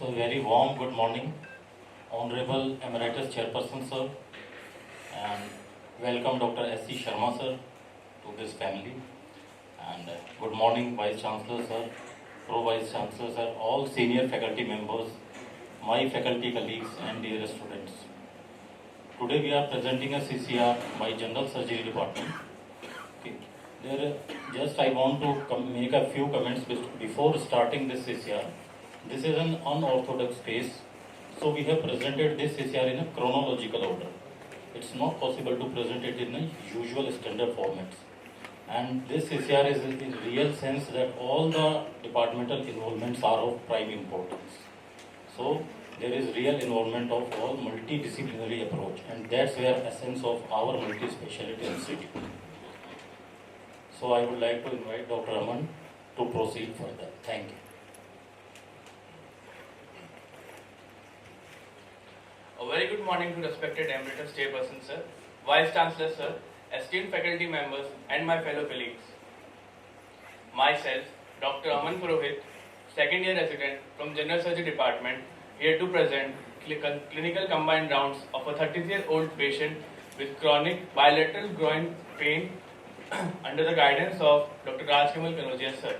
So very warm good morning, Honorable Emeritus Chairperson sir, and welcome Dr. S Sharma sir to this family, and good morning Vice Chancellor sir, Pro Vice Chancellor sir, all senior faculty members, my faculty colleagues and dear students. Today we are presenting a CCR by General Surgery Department. Okay. Just I want to make a few comments before starting this CCR. This is an unorthodox case, so we have presented this CCR in a chronological order. It's not possible to present it in a usual standard formats. And this CCR is in real sense that all the departmental involvements are of prime importance. So there is real involvement of all multidisciplinary approach, and that's where essence of our multi-speciality institute. So I would like to invite Dr. Aman to proceed further. Thank you. A very good morning to respected Emeritus Chairperson sir, Vice Chancellor sir, esteemed faculty members and my fellow colleagues. Myself, Dr. Aman Purohit, second year resident from General Surgery Department, here to present clinical combined rounds of a 33-year-old patient with chronic bilateral groin pain under the guidance of Dr. Radiodiagnosis sir.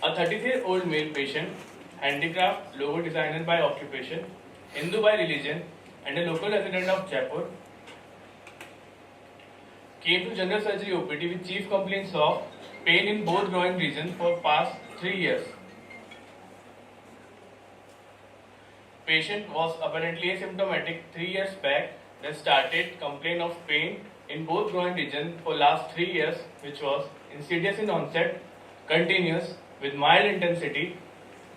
A 33-year-old male patient, handicraft, logo designer by occupation, Hindu by religion, and a local resident of Jaipur, came to general surgery OPD with chief complaints of pain in both groin regions for past 3 years. Patient was apparently asymptomatic 3 years back, then started complaint of pain in both groin region for last 3 years, which was insidious in onset, continuous with mild intensity,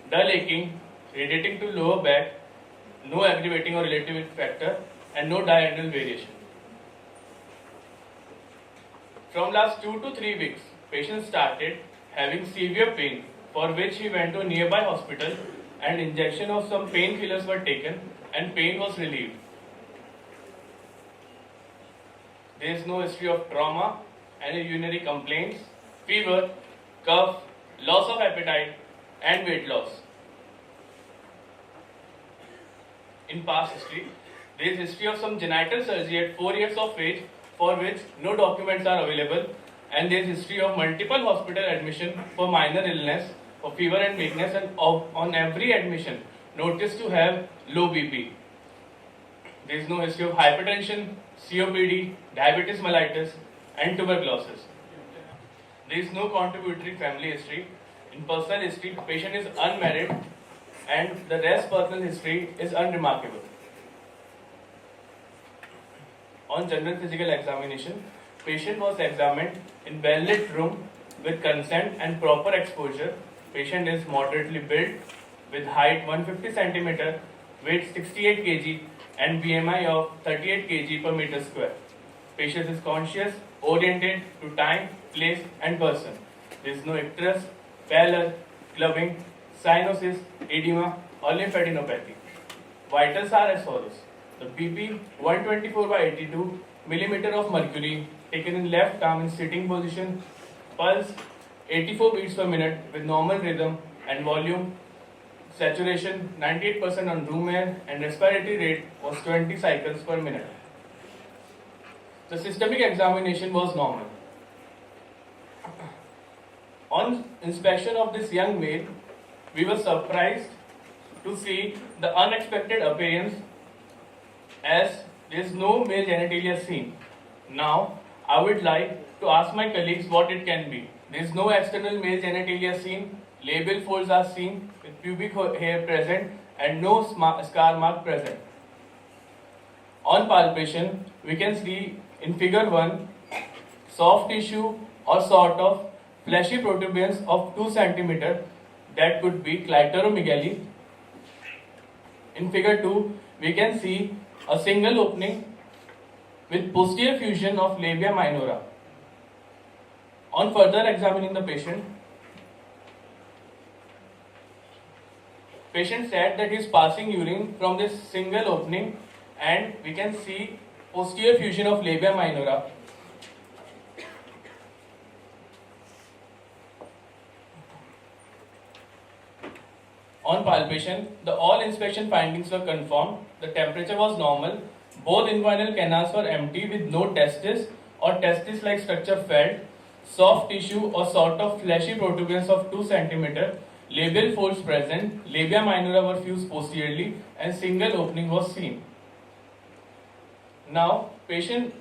dull aching, radiating to lower back, no aggravating or relative factor, and no diurnal variation. From last 2 to 3 weeks, patient started having severe pain, for which he went to a nearby hospital and injection of some painkillers were taken and pain was relieved. There is no history of trauma, any urinary complaints, fever, cough, loss of appetite, and weight loss. In past history, there is history of some genital surgery at 4 years of age, for which no documents are available, and there is history of multiple hospital admission for minor illness, for fever and weakness, and on every admission noticed to have low BP. There is no history of hypertension, COPD, diabetes mellitus, and tuberculosis. There is no contributory family history. In personal history, patient is unmarried, and the rest personal history is unremarkable. On general physical examination, patient was examined in well-lit room with consent and proper exposure. Patient is moderately built with height 150 cm, weight 68 kg, and BMI of 38 kg per meter square. Patient is conscious, oriented to time, place, and person. There is no icterus, pallor, clubbing, cyanosis, edema, or lymphadenopathy. Vitals are as follows: the BP 124/82 mm of mercury taken in left arm in sitting position, pulse 84 beats per minute with normal rhythm and volume, saturation 98% on room air, and respiratory rate was 20 cycles per minute. The systemic examination was normal. On inspection of this young male, we were surprised to see the unexpected appearance, as there is no male genitalia seen. Now, I would like to ask my colleagues what it can be. There is no external male genitalia seen, labial folds are seen with pubic hair present and no scar mark present. On palpation, we can see in figure 1 soft tissue or sort of fleshy protuberance of 2 cm that could be clitoromegaly. In figure 2, we can see a single opening with posterior fusion of labia minora. On further examining the patient said that he is passing urine from this single opening, and we can see posterior fusion of labia minora. On palpation, all inspection findings were confirmed. The temperature was normal. Both inguinal canals were empty with no testis or testis-like structure felt. Soft tissue or sort of fleshy protuberance of 2 cm. Labial folds present. Labia minora were fused posteriorly and single opening was seen. Now, patient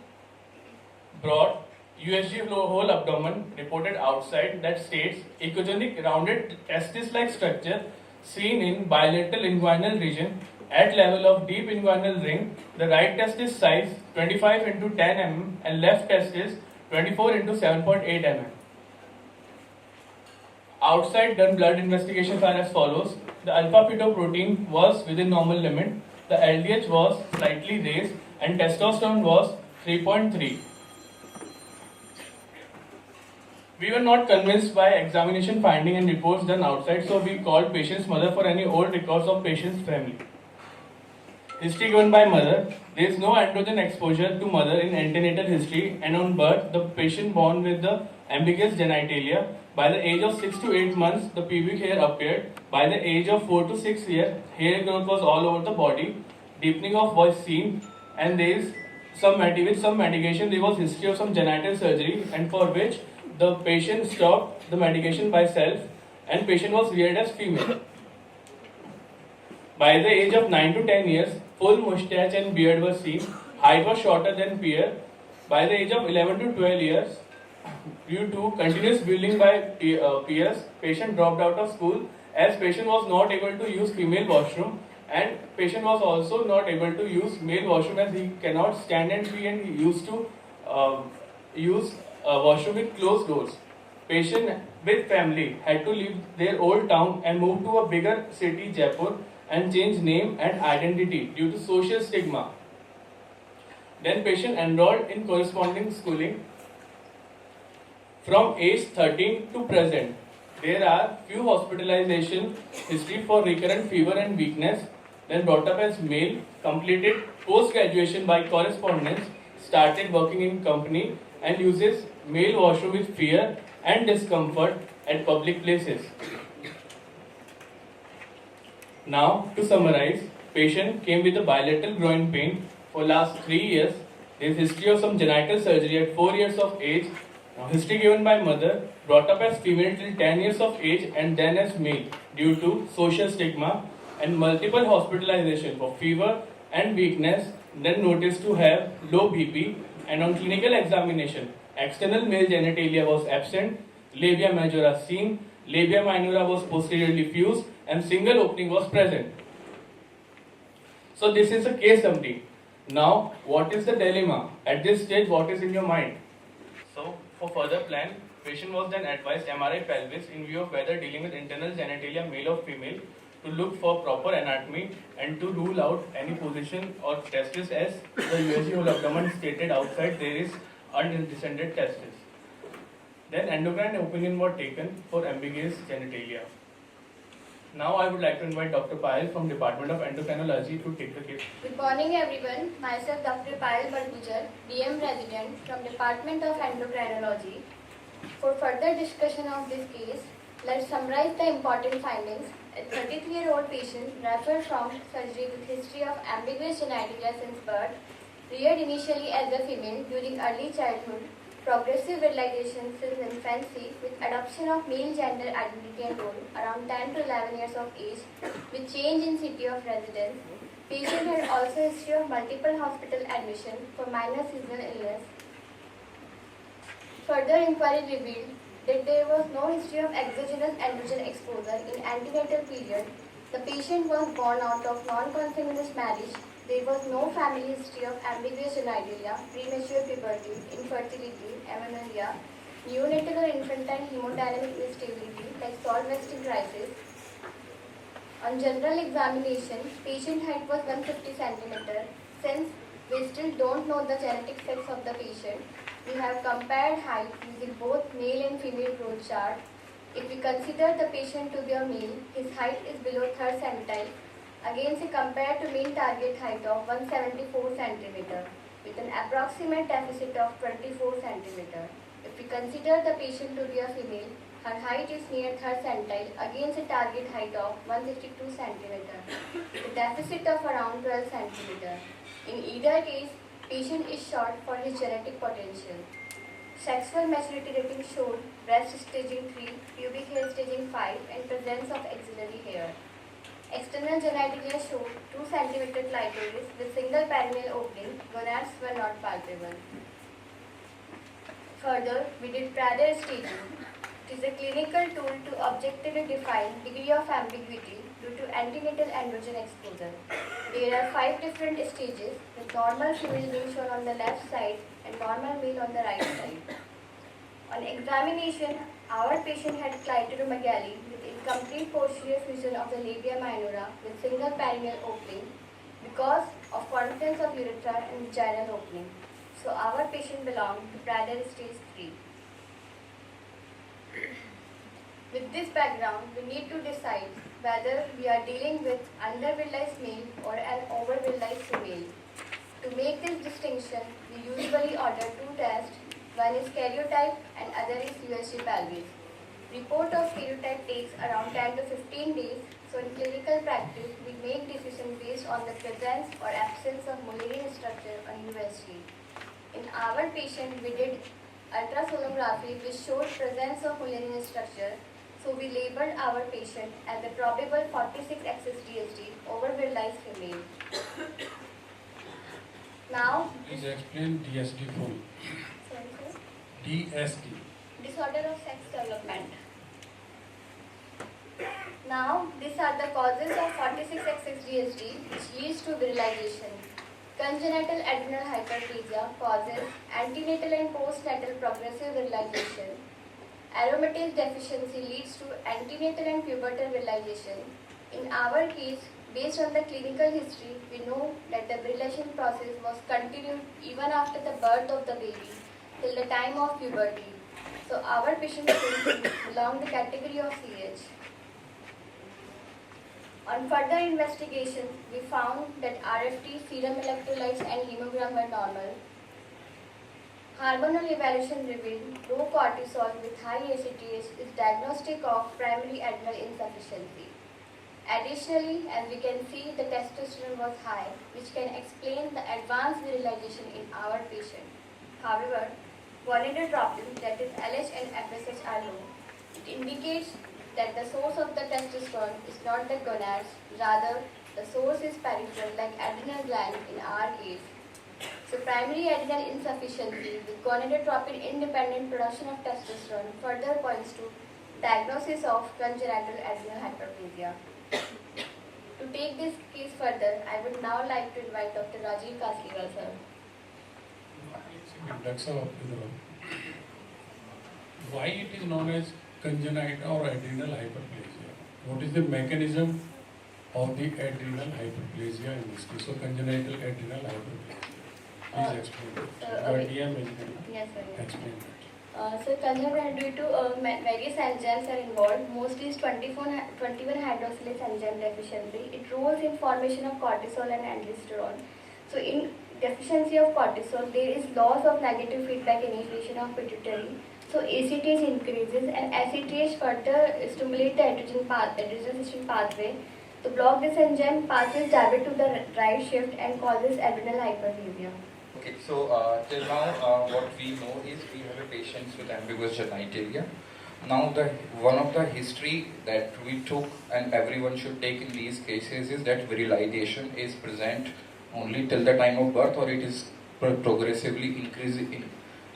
brought USG whole abdomen reported outside that states echogenic rounded testis-like structure seen in bilateral inguinal region at level of deep inguinal ring. The right testis size 25 into 10 mm and left testis 24 into 7.8 mm. Outside done blood investigations are as follows. The alpha-fetoprotein was within normal limit. The LDH was slightly raised and testosterone was 3.3. We were not convinced by examination finding and reports done outside, so we called patient's mother for any old records of patient's family. History given by mother. There is no androgen exposure to mother in antenatal history, and on birth, the patient born with the ambiguous genitalia. By the age of 6 to 8 months, the pubic hair appeared. By the age of 4 to 6 years, hair growth was all over the body. Deepening of voice seen, and there is with some medication. There was history of some genital surgery, and for which the patient stopped the medication by self, and patient was reared as female. By the age of 9 to 10 years, full mustache and beard were seen. Height was shorter than peer. By the age of 11 to 12 years, due to continuous bullying by peers, patient dropped out of school as patient was not able to use female washroom, and patient was also not able to use male washroom as he cannot stand and pee, and he used to use washroom with closed doors. Patient with family had to leave their old town and move to a bigger city, Jaipur, and change name and identity due to social stigma. Then patient enrolled in corresponding schooling. From age 13 to present, there are few hospitalization history for recurrent fever and weakness. Then brought up as male, completed post-graduation by correspondence, started working in company and uses male washroom with fear and discomfort at public places. Now, to summarize, patient came with a bilateral groin pain for last 3 years. There is history of some genital surgery at 4 years of age. Now, history given by mother, brought up as female till 10 years of age and then as male due to social stigma, and multiple hospitalization for fever and weakness, then noticed to have low BP, and on clinical examination, external male genitalia was absent, labia majora seen, labia minora was posteriorly fused, and single opening was present. So this is a case summary. Now, what is the dilemma? At this stage, what is in your mind? So, for further plan, patient was then advised MRI pelvis in view of whether dealing with internal genitalia, male or female, to look for proper anatomy and to rule out any position or testis, as the USG whole abdomen stated outside there is undescended testis. Then endocrine opinion was taken for ambiguous genitalia. Now I would like to invite Dr. Payal from Department of Endocrinology to take the case. Good morning everyone. Myself Dr. Payal Bargujar, DMResident from Department of Endocrinology. For further discussion of this case, let's summarize the important findings. A 33-year-old patient referred from surgery with history of ambiguous genitalia since birth, reared initially as a female during early childhood, progressive virilization since infancy with adoption of male gender identity and role around 10 to 11 years of age with change in city of residence. Patient had also history of multiple hospital admission for minor seasonal illness. Further inquiry revealed that there was no history of exogenous androgen exposure in antenatal period. The patient was born out of non-consanguineous marriage. There was no family history of ambiguous genitalia, premature puberty, infertility, amenorrhea, neonatal or infantile hemodynamic instability like salt wasting crisis. On general examination, patient height was 150 cm. Since we still don't know the genetic sex of the patient, we have compared height using both male and female growth chart. If we consider the patient to be a male, his height is below 3rd centile. Against, he compared to mean target height of 174 cm with an approximate deficit of 24 cm. If we consider the patient to be a female, Her height is near third centile against a target height of 162 cm. The deficit of around 12 cm. In either case, patient is short for his genetic potential. Sexual maturity rating showed breast staging 3, pubic hair staging 5 and presence of axillary hair. External genitalia showed 2 cm clitoris with single perineal opening. Gonads were not palpable. Further, we did Prader staging. It is a clinical tool to objectively define degree of ambiguity due to antenatal androgen exposure. There are 5 different stages with normal female being shown on the left side and normal male on the right side. On examination, our patient had clitoromegaly with incomplete posterior fusion of the labia minora with single perineal opening because of confluence of urethra and vaginal opening. So our patient belonged to Prader stage 3. With this background, we need to decide whether we are dealing with under-virilized male or an over-virilized female. To make this distinction, we usually order 2 tests. One is karyotype and other is USG pelvis. Report of karyotype takes around 10 to 15 days, so in clinical practice, we make decision based on the presence or absence of Mullerian structure on USG. In our patient, we did ultrasonography which showed presence of Mullerian structure, so we labeled our patient as a probable 46-axis DSD over-virilized female. Now, please explain DSD full. sorry, sir. DSD. Disorder of sex development. Now, these are the causes of 46-axis DSD which leads to virilization. Congenital adrenal hyperplasia causes antenatal and postnatal progressive virilization. Aromatase deficiency leads to antenatal and pubertal virilization. In our case, based on the clinical history, we know that the virilization process was continued even after the birth of the baby till the time of puberty. So our patient belong the category of CH. On further investigation, we found that RFT, serum electrolytes and hemogram were normal. Hormonal evaluation revealed low cortisol with high ACTH is diagnostic of primary adrenal insufficiency. Additionally, as we can see, the testosterone was high, which can explain the advanced virilization in our patient. However, gonadotropin, that is LH and FSH, are low. It indicates that the source of the testosterone is not the gonads, rather the source is peripheral like adrenal gland in our case. So primary adrenal insufficiency with gonadotropin independent production of testosterone further points to diagnosis of congenital adrenal hyperplasia. To take this case further, I would now like to invite Dr. Rajiv Kasliwal sir. Why it is known as congenital or adrenal hyperplasia? What is the mechanism of the adrenal hyperplasia in this case? So congenital adrenal hyperplasia. Please explain. Yes, sir. Explain that. So congenital due to various enzymes are involved. Mostly is 21 hydroxylase enzyme deficiency. It rules in formation of cortisol and aldosterone. So in deficiency of cortisol, there is loss of negative feedback initiation of pituitary. So ACTH increases and ACTH further stimulates the adrenal system pathway. To block this enzyme, passes divert to the right shift and causes adrenal hyperplasia. Okay, so till now what we know is we have a patient with ambiguous genitalia. Now one of the history that we took and everyone should take in these cases is that virilization is present only till the time of birth, or it is progressively increasing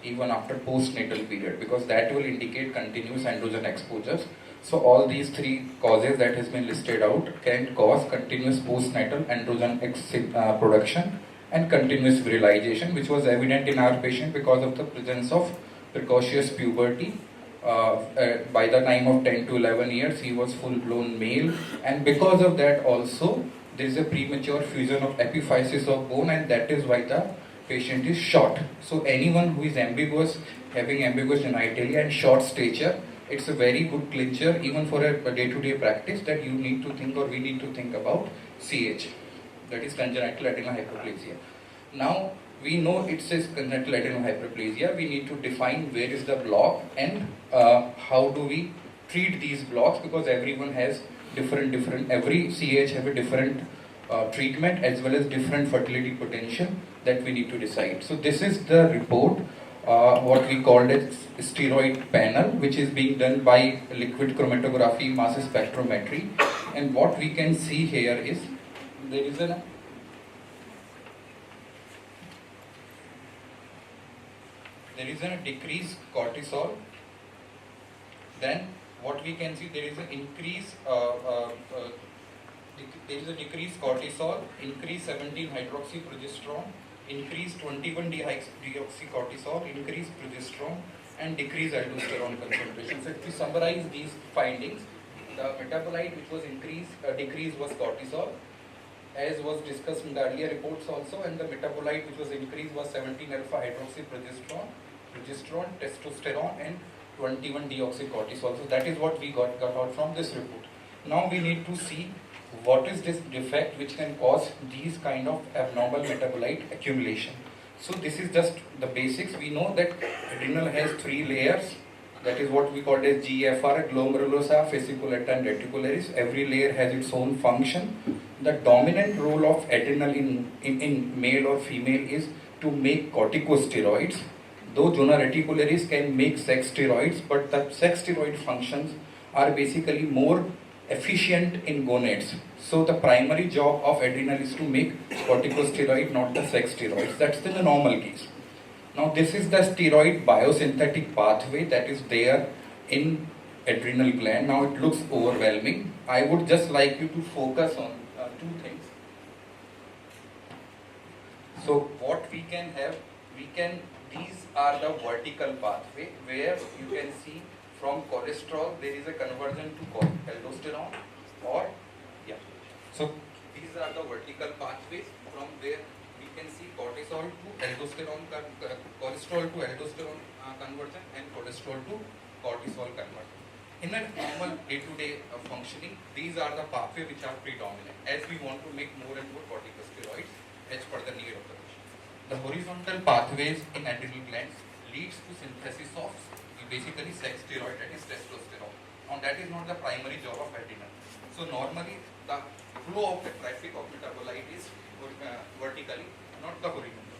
even after postnatal period, because that will indicate continuous androgen exposures. So all these 3 causes that has been listed out can cause continuous postnatal androgen production and continuous virilization, which was evident in our patient because of the presence of precocious puberty. By the time of 10 to 11 years, he was full-blown male, and because of that also, there is a premature fusion of epiphysis of bone, and that is why the patient is short. So anyone who is ambiguous, having ambiguous genitalia and short stature, it's a very good clincher even for a day-to-day practice that you need to think, or we need to think about CH, that is congenital adrenal hyperplasia. Now, we know it says congenital adrenal hyperplasia. We need to define where is the block and how do we treat these blocks, because everyone has every CH have a different treatment as well as different fertility potential that we need to decide. So this is the report, what we called as steroid panel, which is being done by liquid chromatography, mass spectrometry, and what we can see here is there is a decreased cortisol. Then what we can see, there is an increase, there is a decreased cortisol, increased 17-hydroxyprogesterone, increased 21-deoxycortisol, increased progesterone, and decreased aldosterone concentration. So if we summarize these findings, the metabolite which was decreased was cortisol, as was discussed in the earlier reports also, and the metabolite which was increased was 17-alpha-hydroxyprogesterone, progesterone, testosterone, and 21-deoxycortisol. So that is what we got out from this report. Now we need to see what is this defect which can cause these kind of abnormal metabolite accumulation. So this is just the basics. We know that adrenal has 3 layers. That is what we call as GFR, glomerulosa, fasciculata, and reticularis. Every layer has its own function. The dominant role of adrenal in male or female is to make corticosteroids. Though zona reticularis can make sex steroids, but the sex steroid functions are basically more efficient in gonads. So the primary job of adrenal is to make corticosteroid, not the sex steroids. That's the normal case. Now this is the steroid biosynthetic pathway that is there in adrenal gland. Now it looks overwhelming. I would just like you to focus on 2 things. So what we can have, these are the vertical pathway where you can see from cholesterol there is a conversion to aldosterone, or so these are the vertical pathways from where we can see cortisol to aldosterone, cholesterol to aldosterone conversion, and cholesterol to cortisol conversion. In a normal day-to-day functioning, these are the pathways which are predominant, as we want to make more and more corticosteroids as per the need of the patient. The horizontal pathways in adrenal glands leads to synthesis of basically sex steroid, that is testosterone. Now that is not the primary job of adrenal. So normally the flow of the traffic of metabolite is vertically, not the horizontal.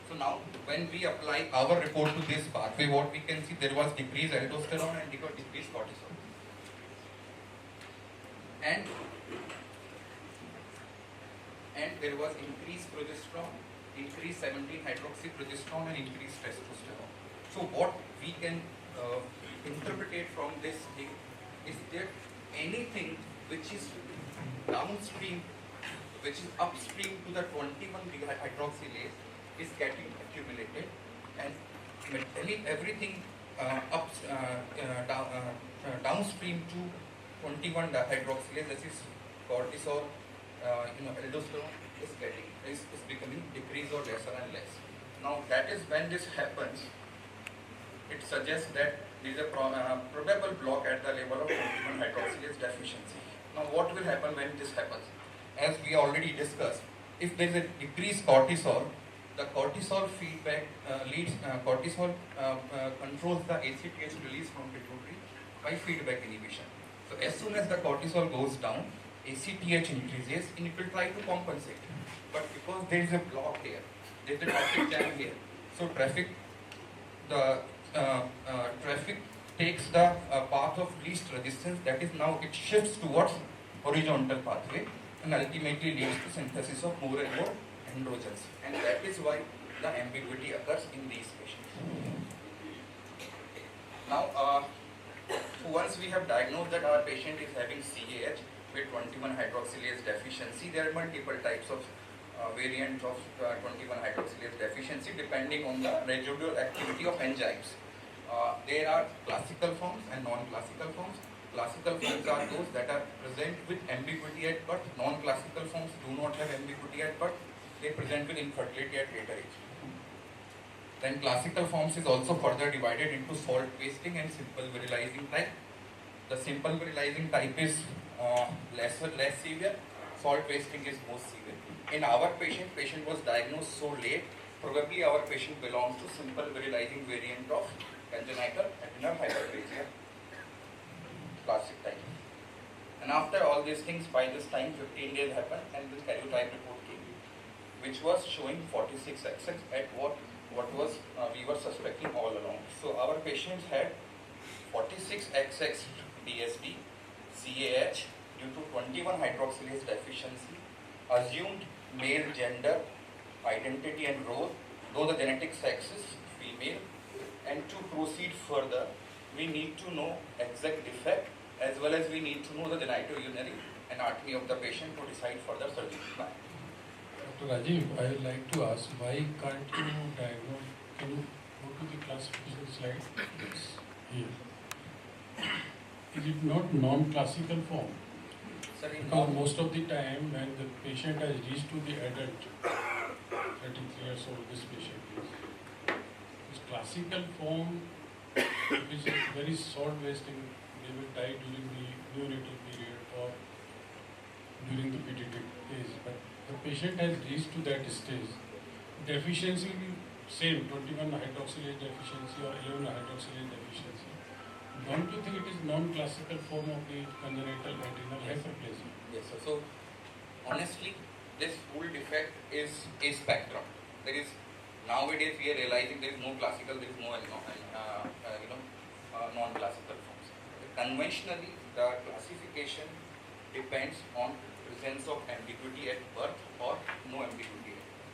So now when we apply our report to this pathway, what we can see, there was decreased aldosterone and decreased cortisol. And there was increased progesterone, increased 17-hydroxyprogesterone, and increased testosterone. So what we can interpret from this thing is that anything which is downstream, which is upstream to the 21-hydroxylase is getting accumulated, and everything downstream to 21-hydroxylase, that is cortisol, aldosterone is becoming decreased or lesser and less. Now that is when this happens, it suggests that there is a probable block at the level of 21-hydroxylase deficiency. Now what will happen when this happens? As we already discussed, if there is a decreased cortisol, the cortisol feedback controls the ACTH release from pituitary by feedback inhibition. So as soon as the cortisol goes down, ACTH increases and it will try to compensate. But because there is a block here, there is a traffic jam here. So traffic takes the path of least resistance, that is now it shifts towards horizontal pathway and ultimately leads to synthesis of more and more androgens. And that is why the ambiguity occurs in these patients. Now, once we have diagnosed that our patient is having CAH with 21-hydroxylase deficiency, there are multiple types of variants of 21-hydroxylase deficiency depending on the residual activity of enzymes. There are classical forms and non-classical forms. Classical forms are those that are present with ambiguity at birth. Non-classical forms do not have ambiguity at birth. They present with infertility at later age. Then classical forms is also further divided into salt wasting and simple virilizing type. The simple virilizing type is less severe. Salt wasting is most severe. In our patient was diagnosed so late. Probably our patient belongs to simple virilizing variant of congenital adrenal hyperplasia, classic type. And after all these things, by this time 15 days happened and this karyotype report came, which was showing 46 XX at what was we were suspecting all along. So our patients had 46 XX DSD, CAH due to 21 hydroxylase deficiency, assumed male gender, identity and role, though the genetic sex is female. And to proceed further, we need to know exact defect as well as we need to know the genitourinary anatomy of the patient to decide further surgical plan. Dr. Rajiv, I would like to ask, why can't you diagnose? Can you go to the classification slide? Yes. Here. Is it not non-classical form? Sorry, Because most of the time when the patient has reached to the adult, 33 years old, this patient is, this classical form, which is very salt wasting, they will die during the neonatal period or during the pediatric age. But the patient has reached to that stage. Deficiency will be same, 21 hydroxylase deficiency or 11 hydroxylase deficiency. Don't you think it is non-classical form of the congenital adrenal hyperplasia? Yes, sir. So honestly, this full defect is a spectrum. There is nowadays we are realizing there is no classical, there is no non-classical forms. Conventionally, the classification depends on presence of ambiguity at birth or no ambiguity at birth.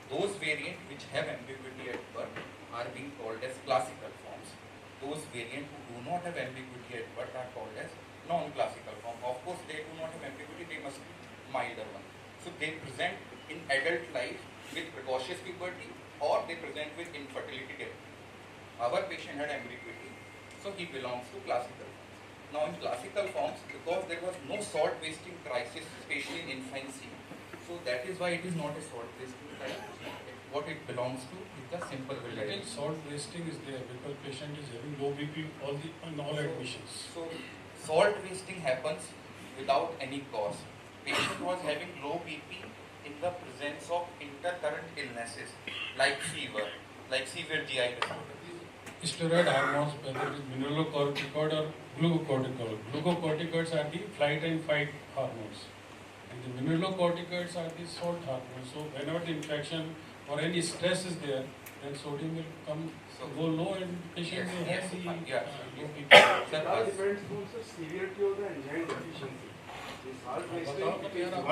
Those variants which have ambiguity at birth are being called as classical forms. Those variants who do not have ambiguity at birth are called as non-classical form. Of course, they do not have ambiguity, they must be milder one. So they present in adult life with precocious puberty or they present with infertility death. Our patient had ambiguity, so he belongs to classical forms. Now in classical forms, because there was no salt wasting crisis, especially in infancy, so that is why it is not a salt wasting crisis. What it belongs to is the simple Little salt wasting is there because patient is having low BP on all admissions. So salt wasting happens without any cause. Patient was having low BP in the presence of intercurrent illnesses like fever, like severe GI disorder. Steroid hormones, whether it is mineralocorticoid or glucocorticoid. Glucocorticoids are the flight and fight hormones. And the mineralocorticoids are the salt hormones. So whenever the infection or any stress is there, then sodium will go low and the patient will have the low BP. That depends on the severity of the enzyme deficiency. The salt wasting is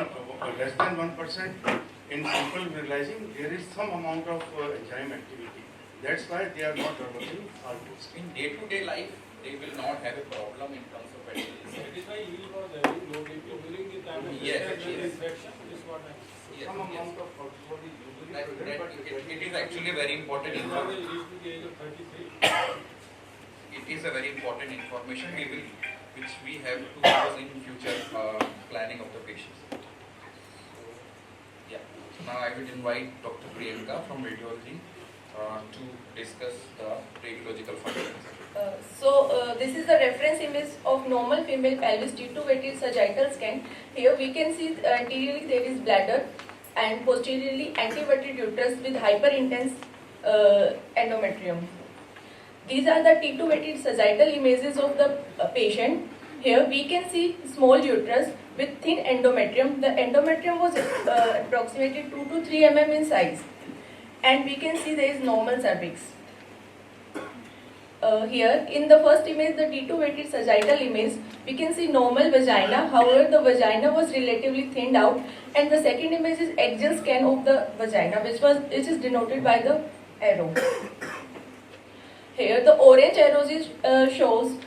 less than 1%. In simple virilizing, there is some amount of enzyme activity. That's why they are not developing salt wasting. In day-to-day life, they will not have a problem in terms of addiction. That is why he was having low BP during the time of infection. This is what I Yes, Some yes. amount of alcohol is usually That, present, but it is actually a very important information. reached to the age of 33. It is a very important information which we have to use in future planning of the patients. So, yeah. Now I will invite Dr. Priyanka from Radiology to discuss the radiological findings. This is the reference image of normal female pelvis T2-weighted sagittal scan. Here we can see anteriorly there is bladder and posteriorly anteverted uterus with hyperintense endometrium. These are the T2-weighted sagittal images of the patient. Here we can see small uterus with thin endometrium. The endometrium was approximately 2 to 3 mm in size, and we can see there is normal cervix. Here in the first image, the T2-weighted sagittal image, we can see normal vagina. However, the vagina was relatively thinned out, and the second image is axial scan of the vagina, which is denoted by the arrow. Here, the orange arrow shows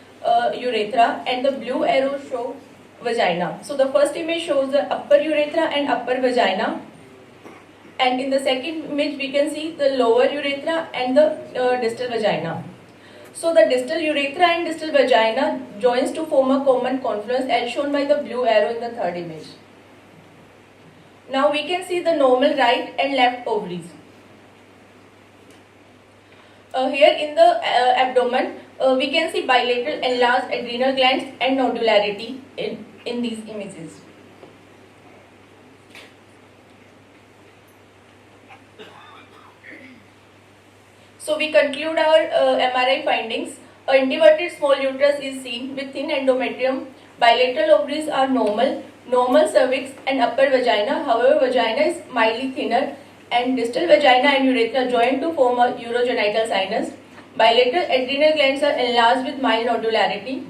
urethra, and the blue arrow shows vagina. So the first image shows the upper urethra and upper vagina, and in the second image, we can see the lower urethra and the distal vagina. So the distal urethra and distal vagina joins to form a common confluence as shown by the blue arrow in the third image. Now we can see the normal right and left ovaries. Here in the abdomen, we can see bilateral enlarged adrenal glands and nodularity in these images. So we conclude our MRI findings. A inverted small uterus is seen with thin endometrium. Bilateral ovaries are normal, normal cervix and upper vagina. However, vagina is mildly thinner and distal vagina and urethra join to form a urogenital sinus. Bilateral adrenal glands are enlarged with mild nodularity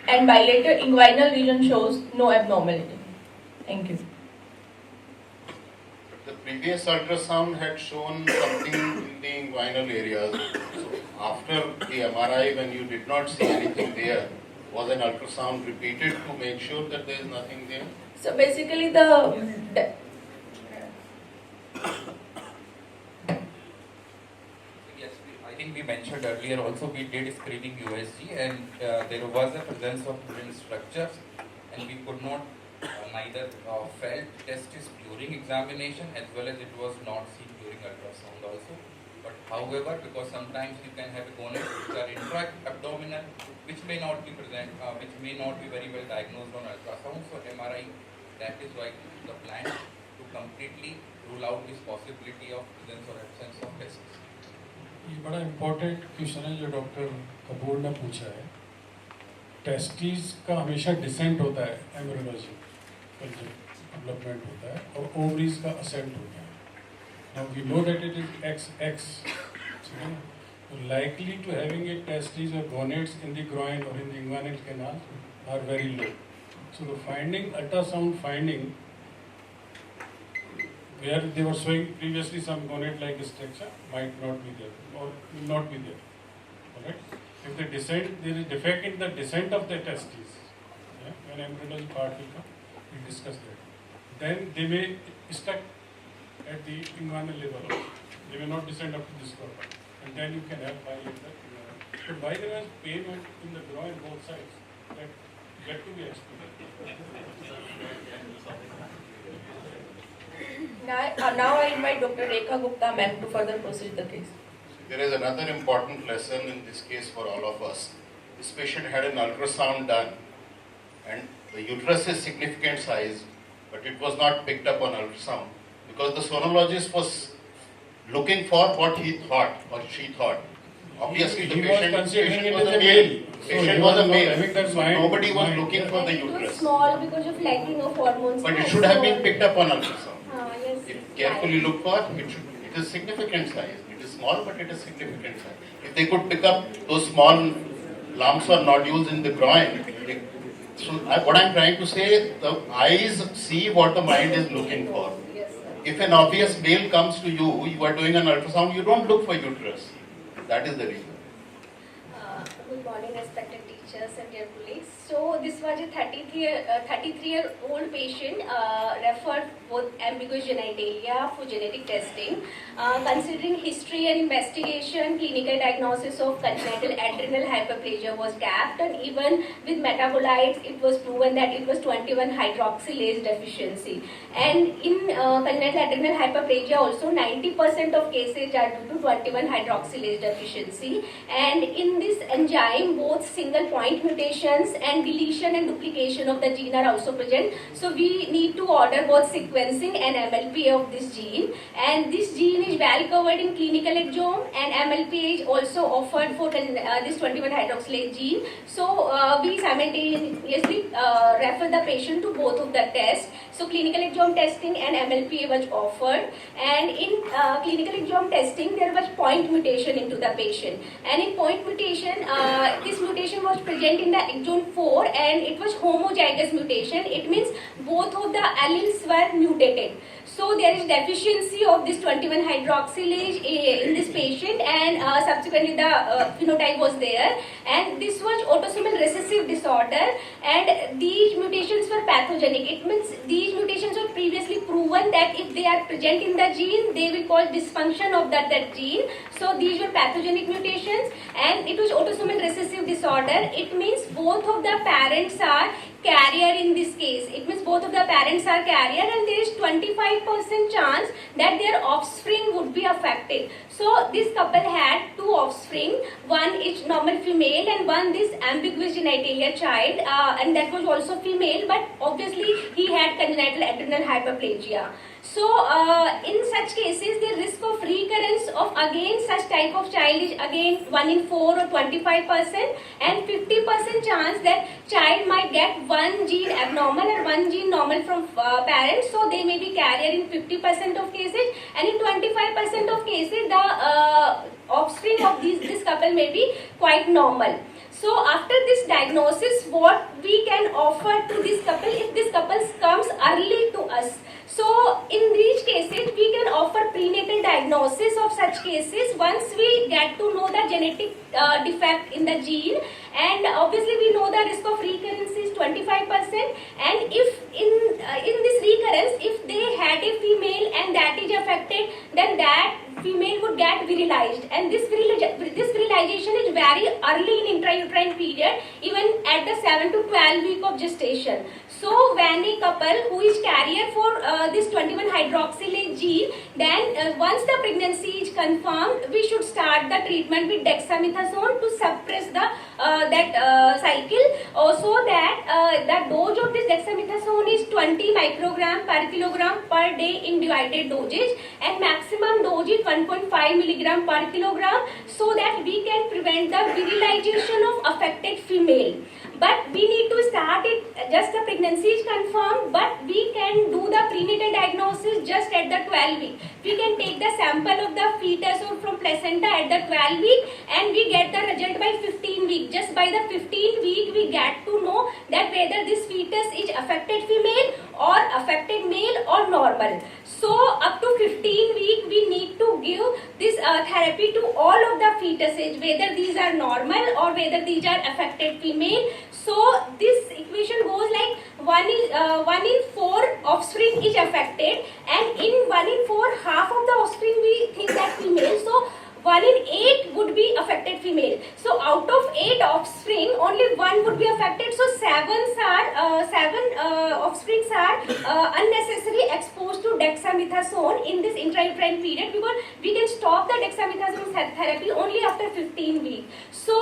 and bilateral inguinal region shows no abnormality. Thank you. The previous ultrasound had shown something in the inguinal areas. So after the MRI, when you did not see anything there, was an ultrasound repeated to make sure that there is nothing there? So basically Yes, I think we mentioned earlier also we did screening USG and there was a presence of brain structures and we could not neither felt testis during examination as well as it was not seen during ultrasound also. But however, because sometimes you can have gonads which are intra-abdominal, which may not be present, which may not be very well diagnosed on ultrasound. So MRI, that is why the plan to completely rule out this possibility of presence or absence of testis. ये बड़ा important question है जो doctor Kapoor ने पूछा है. Testis का हमेशा decent होता है एम्ब्रियोलॉजी डेवलपमेंट होता है और ओवरीज का असेंट होता है. Now we know that it is XX, likely to having a testes or gonads in the groin or in the inguinal canal are very low. So the finding, ultrasound finding, where they were showing previously some gonad-like structure might not be there or will not be there. Alright? If the descent, there is defect in the descent of the testes, yeah, when embryology part will come, we discuss that. Then they may stuck at the inguinal level also. They may not descend up to this level. And then you can have bilateral. But by the way, pain in the groin both sides, that get to be explained. Now I invite Dr. Rekha Gupta ma'am to further proceed the case. There is another important lesson in this case for all of us. This patient had an ultrasound done and the uterus is significant size, but it was not picked up on ultrasound because the sonologist was looking for what he thought or she thought. Obviously, the patient was a male. Patient was a male. So nobody was looking for the It was uterus. small because of lacking of hormones. But it should have been picked up on ultrasound. Yes. If carefully look for, it is significant size. It is small, but it is significant size. If they could pick up those small lumps or nodules in the groin, what I'm trying to say, the eyes see what the mind is looking for. Yes, sir. If an obvious male comes to you, you are doing an ultrasound, you don't look for uterus. That is the reason. Good morning, respected teachers and dear colleagues. So this was a 33-year-old patient referred with ambiguous genitalia for genetic testing. Considering history and investigation, clinical diagnosis of congenital adrenal hyperplasia was gapped, and even with metabolites, it was proven that it was 21-hydroxylase deficiency. And in congenital adrenal hyperplasia also 90% of cases are due to 21-hydroxylase deficiency. And in this enzyme, both single point mutations and deletion and duplication of the gene are also present. So we need to order both sequencing and MLPA of this gene. And this gene is well covered in clinical exome, and MLPA is also offered for this 21-hydroxylase gene. So we simultaneously refer the patient to both of the tests. So clinical exome testing and MLPA was offered. And in clinical exome testing, there was point mutation into the patient. And in point mutation, this mutation was present in the exon 4 and it was homozygous mutation. It means both of the alleles were mutated. So there is deficiency of this 21-hydroxylase in this patient, and subsequently the phenotype was there. And this was autosomal recessive disorder, and these mutations were pathogenic. It means these mutations were previously proven that if they are present in the gene, they will cause dysfunction of that gene. So these were pathogenic mutations, and it was autosomal recessive disorder. It means both of the parents are carrier in this case. It means both of the parents are carrier, and there is 25% chance that their offspring would be affected. So this couple had two offspring. One is normal female and one this ambiguous genitalia child, and that was also female, but obviously he had congenital adrenal hyperplasia. So in such cases, the risk of recurrence of again such type of child is again 1 in 4 or 25%, and 50% chance that child might get one gene abnormal or one gene normal from parents. So they may be carrier in 50% of cases, and in 25% of cases the offspring of this couple may be quite normal. So after this diagnosis, what we can offer to this couple if this couple comes early to us? So in these cases, we can offer prenatal diagnosis of such cases once we get to know the genetic defect in the gene, and obviously we know the risk of recurrence is 25%, and if in this recurrence, if they had a female and that is affected, then that female would get virilized, and this virilization is very early in intrauterine period, even at the 7 to 12 week of gestation. So when a couple who is carrier for this 21 hydroxylase gene, then once the pregnancy is confirmed, we should start the treatment with dexamethasone to suppress the cycle, so that the dose of this dexamethasone is 20 microgram per kilogram per day in divided dosage, and maximum dose is 1.5 milligram per kilogram, so that we can prevent the virilization of affected female. But we need to start it just the pregnancy is confirmed, but we can do the prenatal diagnosis just at the 12 week. We can take the sample of the fetus or from placenta at the 12 week, and we get the result by 15 week. Just by the 15 week, we get to know that whether this fetus is affected female or affected male or normal. So up to 15 week, we need to give this therapy to all of the fetuses, whether these are normal or whether these are affected female. So this equation goes like 1 in 4 offspring is affected, and in 1 in 4, half of the offspring we think that female. So 1 in 8 would be affected female. So out of 8 offspring, only 1 would be affected. So 7 offsprings are unnecessarily exposed to dexamethasone in this intrauterine period, because we can stop the dexamethasone therapy only after 15 weeks. So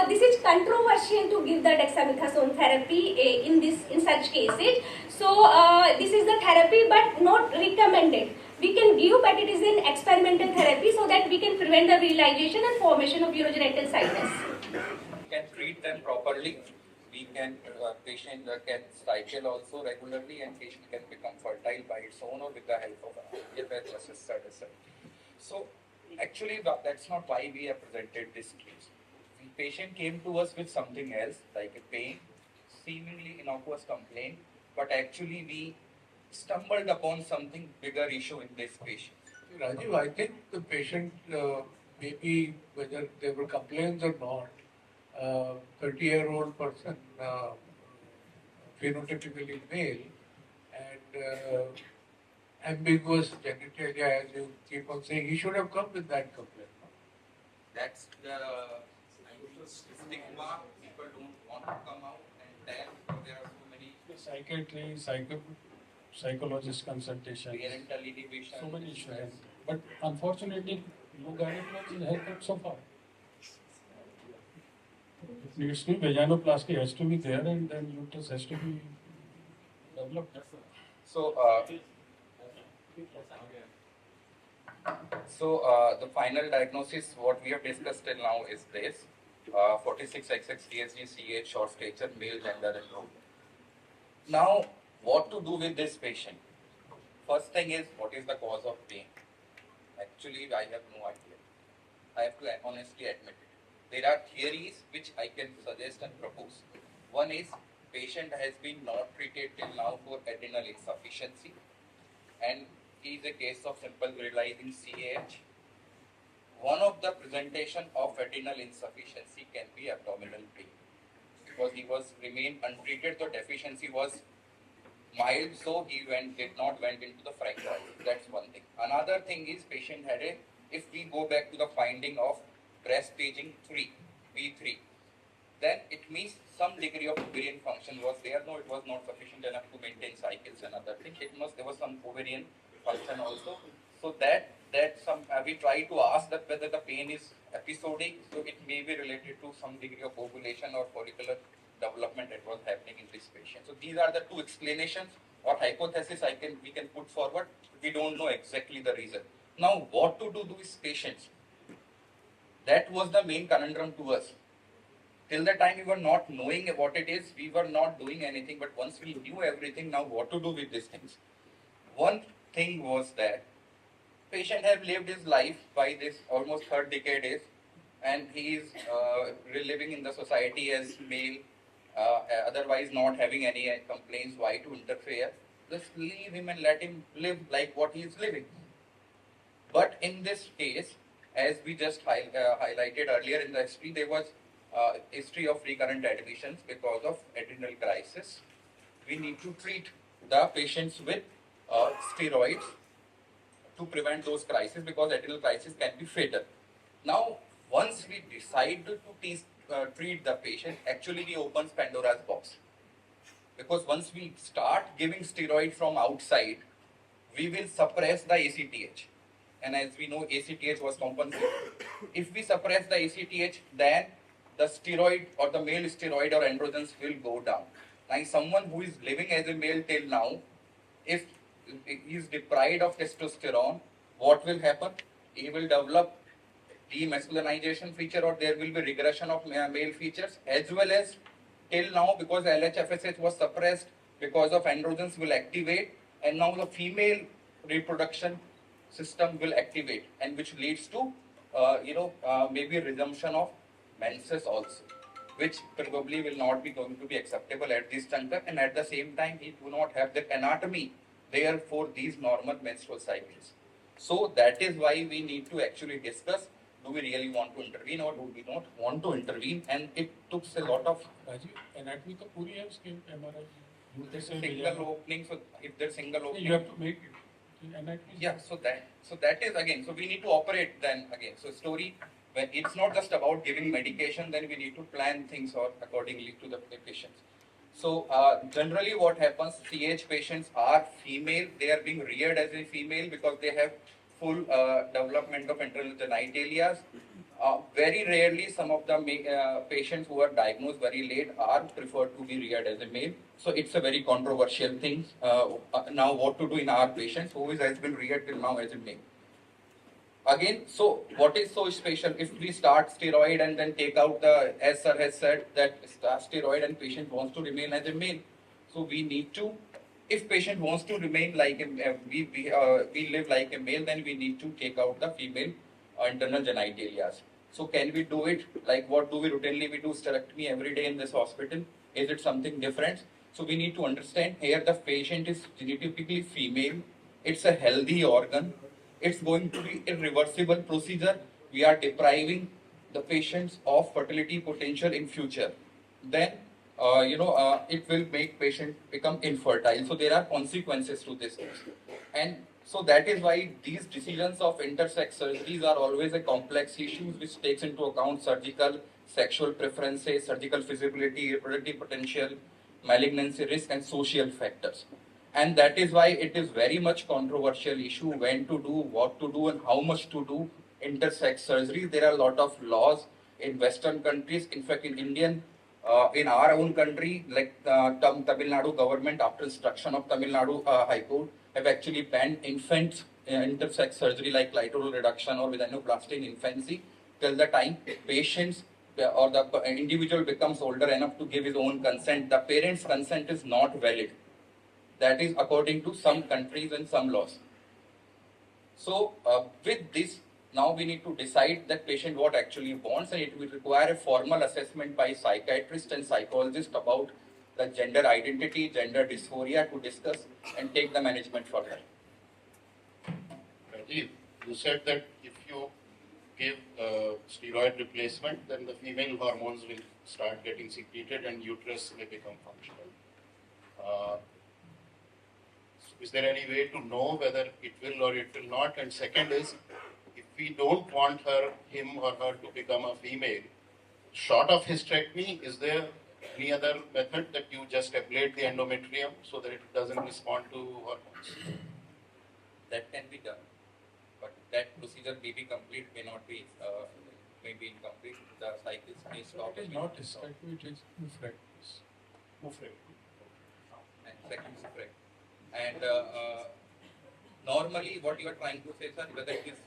this is controversial to give the dexamethasone therapy in such cases. So this is the therapy, but not recommended. We can give, but it is an experimental therapy, so that we can prevent the virilization and formation of urogenital sinus. We can treat them properly. We can, patient can cycle also regularly, and patient can become fertile by its own or with the help of IVF assisted. So actually that's not why we have presented this case. The patient came to us with something else, like a pain, seemingly innocuous complaint, but actually we stumbled upon something bigger issue in this patient. Rajiv, I think the patient, maybe whether there were complaints or not, 30-year-old person, phenotypically male, and ambiguous genitalia, as you keep on saying, he should have come with that complaint. No? That's the stigma. People don't want to come out and tell, there are so many Psychiatry, psychologist consultation, parental inhibition. so many issues. But unfortunately, no gynecology has helped so far. It needs to be, vaginoplasty has to be there, and then uterus has to be developed. So, the final diagnosis, what we have discussed till now is this: 46XX TSG CH, short stature, male, gender, and role. Now, what to do with this patient? First thing is, what is the cause of pain? Actually, I have no idea. I have to honestly admit it. There are theories which I can suggest and propose. One is, patient has been not treated till now for adrenal insufficiency, and he is a case of simple virilizing CAH. One of the presentation of adrenal insufficiency can be abdominal pain, because he was remained untreated. The deficiency was mild, so he did not went into the frank trial. That's one thing. Another thing is, patient had if we go back to the finding of breast staging 3, B3, then it means some degree of ovarian function was there. No, it was not sufficient enough to maintain cycles and other things. There was some ovarian function also. So that that we try to ask that whether the pain is episodic, so it may be related to some degree of ovulation or follicular development that was happening in this patient. So these are the two explanations or hypothesis we can put forward. We don't know exactly the reason. Now, what to do to these patients? That was the main conundrum to us. Till the time we were not knowing what it is, we were not doing anything. But once we knew everything, now what to do with these things? One thing was that patient have lived his life by this almost third decade is, and he is living in the society as male, otherwise not having any complaints. Why to interfere? Just leave him and let him live like what he is living. But in this case, as we just highlighted earlier in the history, there was history of recurrent admissions because of adrenal crisis. We need to treat the patients with steroids to prevent those crises, because adrenal crisis can be fatal. Now, once we decide to treat the patient, actually we open Pandora's box. Because once we start giving steroid from outside, we will suppress the ACTH. And as we know, ACTH was compensated. If we suppress the ACTH, then the steroid or the male steroid or androgens will go down. Now, someone who is living as a male till now, if he is deprived of testosterone, what will happen? He will develop demasculinization feature, or there will be regression of male features, as well as till now, because LHFSH was suppressed, because of androgens will activate, and now the female reproduction system will activate, and which leads to maybe resumption of menses also, which probably will not be going to be acceptable at this juncture, and at the same time he do not have the anatomy there for these normal menstrual cycles. So that is why we need to actually discuss, do we really want to intervene or do we not want to intervene, and it took a lot of anatomy का पूरी है उसके MRI single opening. So if there's single opening, you have to make it anatomy. Yeah, so that is again, so we need to operate then again. So story, when it's not just about giving medication, then we need to plan things or accordingly to the patients. So generally what happens, CH patients are female, they are being reared as a female because they have full development of internal genitalia. Very rarely some of the patients who are diagnosed very late are preferred to be reared as a male. So it's a very controversial thing. Now what to do in our patients who has been reared till now as a male. Again, so what is so special if we start steroid and then take out the, as sir has said, that steroid and patient wants to remain as a male. So we need to, if patient wants to remain like we live like a male, then we need to take out the female internal genitalia. So can we do it like what do we routinely we do hysterectomy every day in this hospital? Is it something different? So we need to understand here the patient is genotypically female. It's a healthy organ. It's going to be a irreversible procedure. We are depriving the patients of fertility potential in future. Then, it will make patient become infertile. So there are consequences to this. And so that is why these decisions of intersex surgeries are always a complex issue which takes into account surgical, sexual preferences, surgical feasibility, reproductive potential, malignancy risk, and social factors. And that is why it is very much controversial issue when to do, what to do, and how much to do intersex surgery. There are a lot of laws in Western countries. In fact, in our own country, like Tamil Nadu government, after instruction of Tamil Nadu High Court, have actually banned infant intersex surgery like clitoral reduction or vaginoplasty in infancy till the time patients or the individual becomes older enough to give his own consent. The parent's consent is not valid. That is according to some countries and some laws. So with this, now we need to decide that patient what actually wants, and it will require a formal assessment by psychiatrist and psychologist about the gender identity, gender dysphoria to discuss and take the management further. Rajiv, you said that if you give steroid replacement, then the female hormones will start getting secreted and uterus may become functional. Is there any way to know whether it will or it will not? And second is, if we don't want him or her to become a female, short of hysterectomy, is there any other method that you just ablate the endometrium so that it doesn't respond to hormones? That can be done, but that procedure may be complete, may not be, may be incomplete. The cycles may stop. It is not hysterectomy, it is nephrectomy. And second is correct. And normally, what you are trying to say, sir, whether it is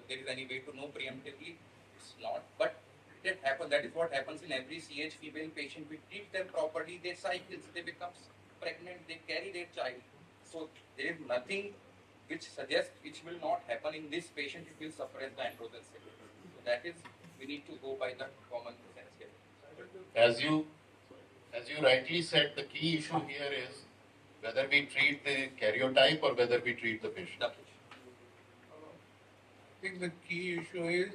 there is any way to know preemptively, it's not. But that happens. That is what happens in every CH female patient. We treat them properly. They cycles. They become pregnant. They carry their child. So there is nothing which suggests which will not happen in this patient. It will suppress the androgen secretary. So that is we need to go by the common sense here. As you rightly said, the key issue here is whether we treat the karyotype or whether we treat the patient. The patient. I think the key issue is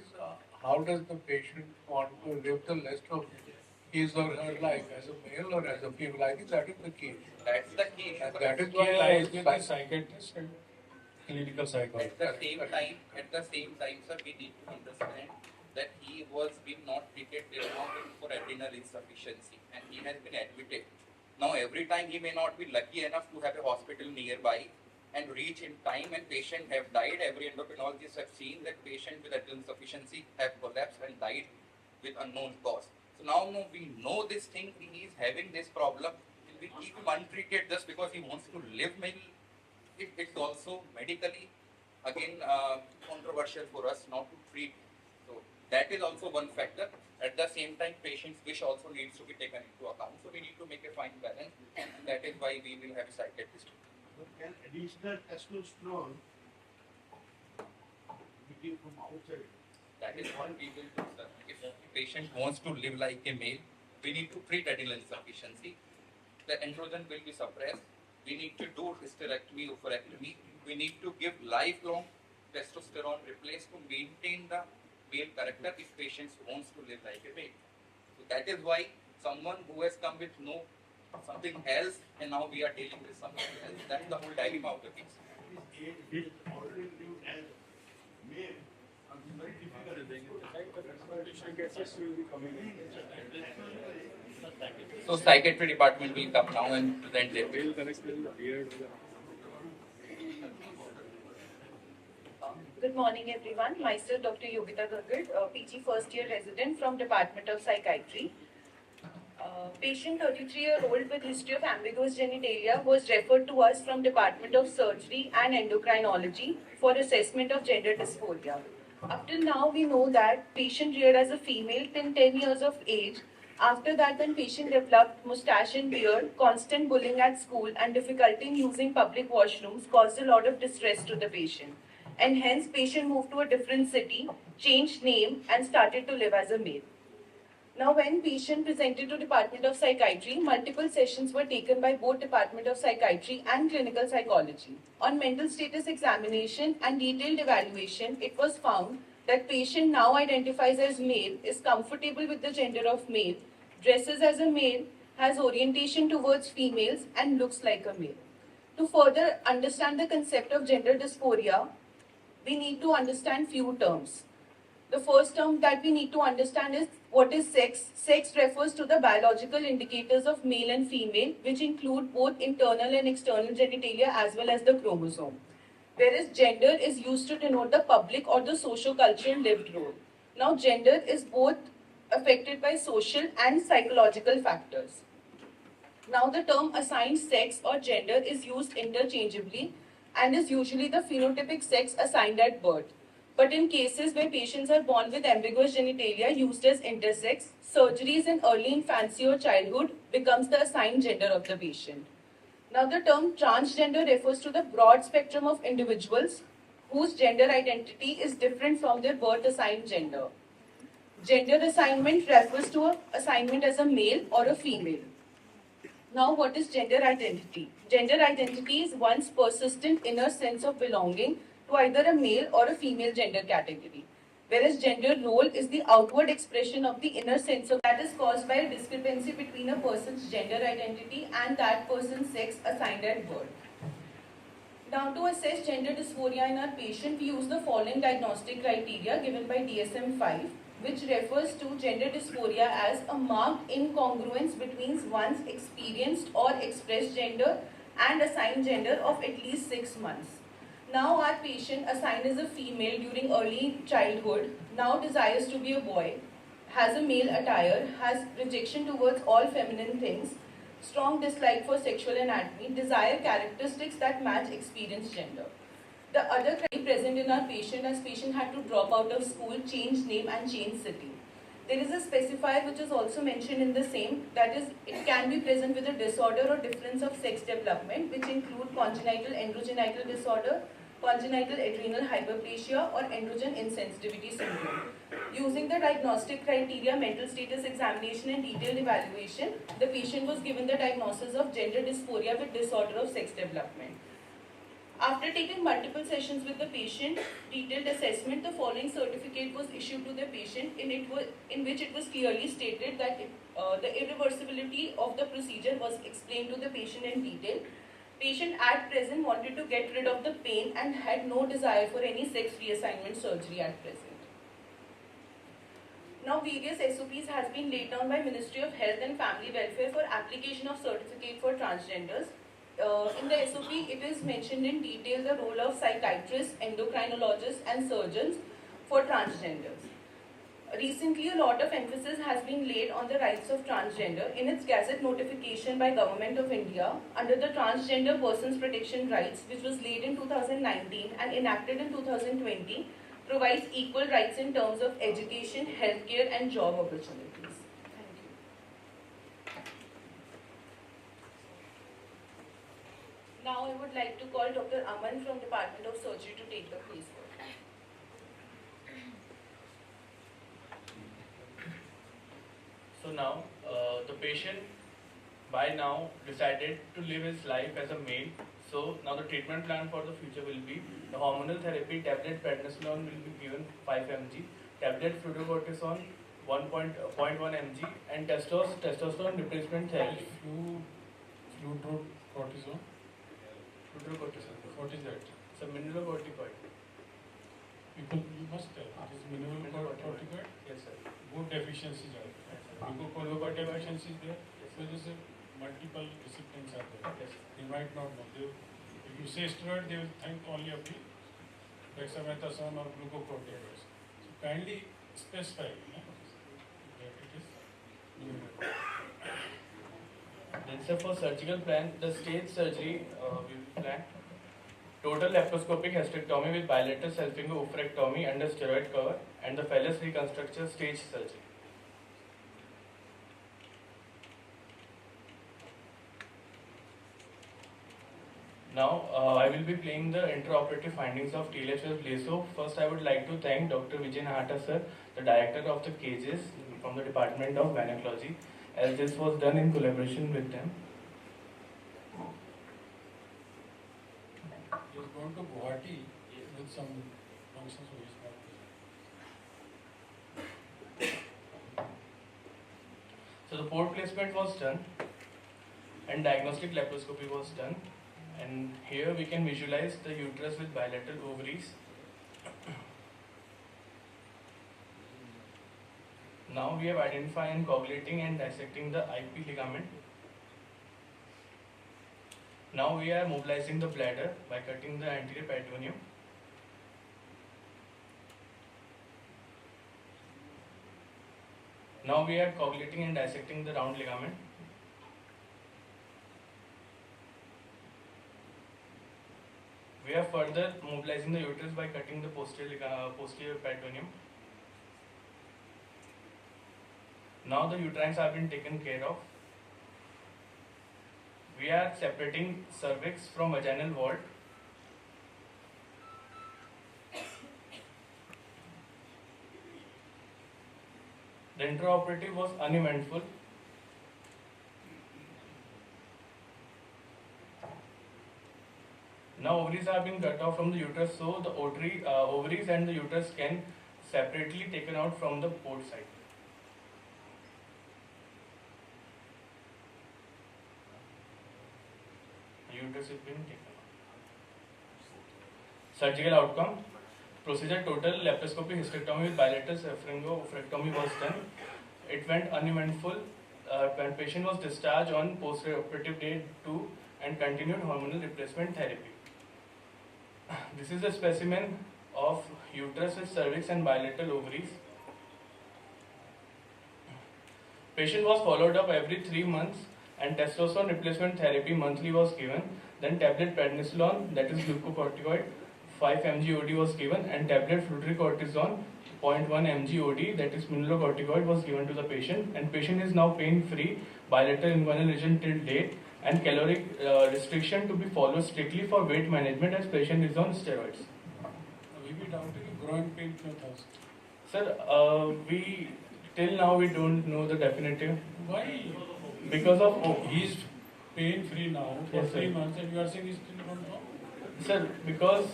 how does the patient want to live the rest of his or her life as a male or as a female. I think that is the key issue. That's the key issue. And that is Key why lies with the I psychiatrist and clinical psychologist. At the same time, sir, we need to understand that he was being not treated for adrenal insufficiency, and he has been admitted. Now, every time he may not be lucky enough to have a hospital nearby and reach in time, and patient have died. Every endocrinologist have seen that patient with adrenal insufficiency have collapsed and died with unknown cause. So now we know this thing, he is having this problem. Will we keep him untreated just because he wants to live? Maybe it's also medically again controversial for us not to treat. So that is also one factor. At the same time, patient's wish also needs to be taken into account. So we need to make a fine balance, and that is why we will have a psychiatrist. Can additional testosterone be given from outside? That is what we will do, sir. If the patient wants to live like a male, we need to treat adrenal insufficiency. The androgen will be suppressed. We need to do hysterectomy, oophorectomy. We need to give lifelong testosterone replace to maintain the male character if patient wants to live like a male. So that is why someone who has come with no something else and now we are dealing with something else. That's the whole dilemma of the case. This age is already lived as male. And it's very difficult. So psychiatry department will come now and present their bill. Good morning, everyone. Myself, Dr. Yogita Gaggar, PG first year resident from Department of Psychiatry. Patient 33-year-old with history of ambiguous genitalia was referred to us from Department of Surgery and Endocrinology for assessment of gender dysphoria. Up till now, we know that patient reared as a female till 10 years of age. After that, then patient developed mustache and beard, constant bullying at school, and difficulty in using public washrooms caused a lot of distress to the patient. And hence, patient moved to a different city, changed name, and started to live as a male. Now, when patient presented to Department of Psychiatry, multiple sessions were taken by both Department of Psychiatry and Clinical Psychology. On mental status examination and detailed evaluation, it was found that patient now identifies as male, is comfortable with the gender of male, dresses as a male, has orientation towards females, and looks like a male. To further understand the concept of gender dysphoria, we need to understand few terms. The first term that we need to understand is what is sex. Sex refers to the biological indicators of male and female, which include both internal and external genitalia as well as the chromosome. Whereas gender is used to denote the public or the socio-cultural lived role. Now, gender is both affected by social and psychological factors. Now, the term assigned sex or gender is used interchangeably and is usually the phenotypic sex assigned at birth. But in cases where patients are born with ambiguous genitalia used as intersex, surgeries in early infancy or childhood becomes the assigned gender of the patient. Now, the term transgender refers to the broad spectrum of individuals whose gender identity is different from their birth assigned gender. Gender assignment refers to an assignment as a male or a female. Now, what is gender identity? Gender identity is one's persistent inner sense of belonging to either a male or a female gender category, whereas gender role is the outward expression of the inner sense of that is caused by a discrepancy between a person's gender identity and that person's sex assigned at birth. Now, to assess gender dysphoria in our patient, we use the following diagnostic criteria given by DSM-5, which refers to gender dysphoria as a marked incongruence between one's experienced or expressed gender and assigned gender of at least 6 months. Now our patient, assigned as a female during early childhood, now desires to be a boy, has a male attire, has rejection towards all feminine things, strong dislike for sexual anatomy, desire characteristics that match experienced gender. The other criteria present in our patient, as patient had to drop out of school, change name and change city. There is a specifier which is also mentioned in the same, that is, it can be present with a disorder or difference of sex development, which include congenital androgenital disorder, congenital adrenal hyperplasia, or androgen insensitivity syndrome. Using the diagnostic criteria, mental status examination and detailed evaluation, the patient was given the diagnosis of gender dysphoria with disorder of sex development. After taking multiple sessions with the patient, detailed assessment, the following certificate was issued to the patient in which it was clearly stated that the irreversibility of the procedure was explained to the patient in detail. Patient at present wanted to get rid of the pain and had no desire for any sex reassignment surgery at present. Now various SOPs has been laid down by Ministry of Health and Family Welfare for application of certificate for transgenders. In the SOP, it is mentioned in detail the role of psychiatrists, endocrinologists and surgeons for transgenders. Recently, a lot of emphasis has been laid on the rights of transgender in its Gazette notification by Government of India under the Transgender Persons Protection Rights, which was laid in 2019 and enacted in 2020, provides equal rights in terms of education, healthcare and job opportunities. Now I would like to call Dr. Aman from Department of Surgery to take the quiz forward. So now, the patient by now decided to live his life as a male. So now the treatment plan for the future will be the hormonal therapy, tablet prednisolone will be given 5 mg, tablet fluorocortisone 1.1 mg, and testosterone replacement therapy. Fluorocortisone. Fluorocortisone. What is that? It's a mineralocorticoid. People, you must tell. It is mineralocorticoid. Yes, sir. Good deficiencies are there. Glucocorticoid deficiencies there. So there is multiple disciplines are there. Yes. They might not know. If you say steroid, they will think only of the dexamethasone or glucocorticoids. So kindly specify that it is mineral. Then sir, for surgical plan, the stage surgery we plan total laparoscopic hysterectomy with bilateral self-finger oophorectomy under steroid cover and the phallus reconstruction stage surgery. Now I will be playing the intraoperative findings of TLHS Bleso. First I would like to thank Dr. Vijay Nahata sir, the director of the cages from the Department of Gynecology, as this was done in collaboration with them. He is going to Guwahati with some functions for his not. So the port placement was done and diagnostic laparoscopy was done, and here we can visualize the uterus with bilateral ovaries. Now we have identified and coagulating and dissecting the IP ligament. Now we are mobilizing the bladder by cutting the anterior peritoneum. Now we are coagulating and dissecting the round ligament. We are further mobilizing the uterus by cutting the posterior peritoneum. Now the uterines have been taken care of. We are separating cervix from vaginal vault. The intraoperative was uneventful. Now ovaries have been cut off from the uterus, so the ovaries and the uterus can separately taken out from the port side. The uterus has been taken out. Surgical outcome. Procedure total laparoscopy hysterectomy with bilateral oophorectomy was done. It went uneventful. When patient was discharged on post-operative day 2 and continued hormonal replacement therapy. This is a specimen of uterus with cervix and bilateral ovaries. Patient was followed up every 3 months and testosterone replacement therapy monthly was given. Then tablet prednisolone, that is glucocorticoid, 5 mg OD was given, and tablet fludrocortisone 0.1 mg OD, that is mineralocorticoid, was given to the patient. And patient is now pain-free, bilateral inguinal region till date, and caloric restriction to be followed strictly for weight management as patient is on steroids. We be doubting groin pain क्यों था उसको? Sir, we till now we don't know the definitive. Why? Because of He is pain free now for Yes, sir. 3 months, and you are saying he still don't know? sir, because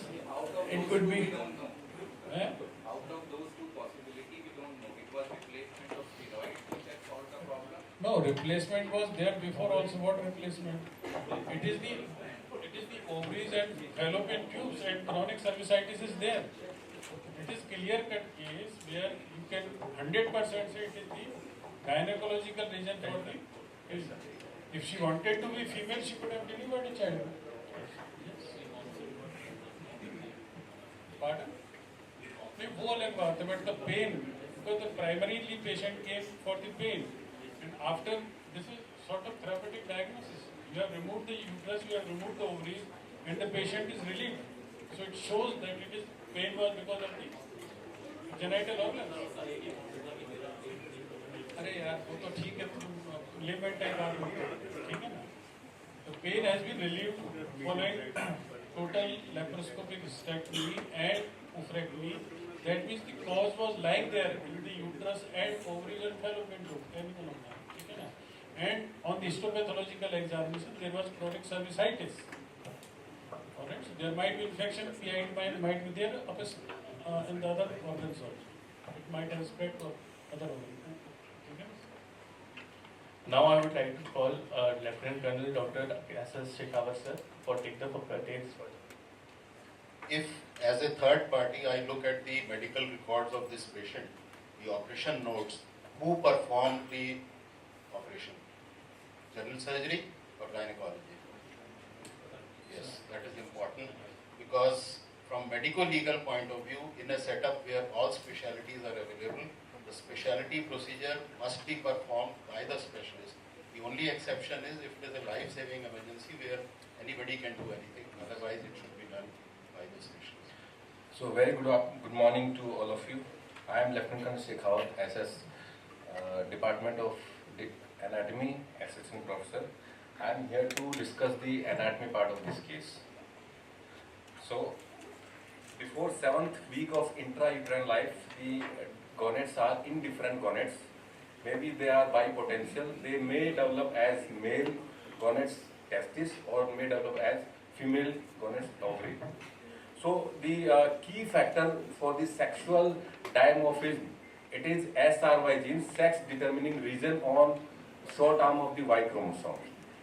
it could be. Eh? Out of those two possibilities, we don't know. It was replacement of steroids that solved the problem. No, replacement was there before also. What replacement? It is the ovaries and fallopian tubes, and chronic cervicitis is there. It is clear-cut case where you can 100% say it is the gynecological reason for the. If she wanted to be female, she could have delivered a child. Pardon? नहीं वो अलग बात है, but the pain, because the primarily patient came for the pain, and after this is sort of therapeutic diagnosis. You have removed the uterus, you have removed the ovaries, and the patient is relieved. So it shows that it is pain was because of the genital organs. अरे यार वो तो ठीक है, तुम limit type आ रही है, ठीक है ना? The pain has been relieved following total laparoscopic hysterectomy and oophorectomy. That means the cause was lying there in the uterus and ovaries and fallopian tube. ठीक है ना? And on the histopathological examination, there was chronic cervicitis. Alright, so there might be infection, PID might be there in the other organs also. It might have spread to other organs. Now I would like to call Lieutenant Colonel Dr. S Shekhawat sir for take the details further. If as a third party I look at the medical records of this patient, the operation notes, who performed the operation? General surgery or gynecology? Yes, that is important because from medico-legal point of view, in a setup where all specialties are available, the specialty procedure must be performed by the specialist. The only exception is if it is a life-saving emergency where anybody can do anything, otherwise it should be done by the specialist. So very good morning to all of you. I am Lieutenant Colonel Shekhawat, SS, Department of Anatomy, Assistant Professor. I am here to discuss the anatomy part of this case. So, before 7th week of intrauterine life, the gonads are indifferent gonads. Maybe they are bipotential. They may develop as male gonads testis or may develop as female gonads ovary. So the key factor for the sexual dimorphism, it is SRY gene, sex determining region on short arm of the Y chromosome.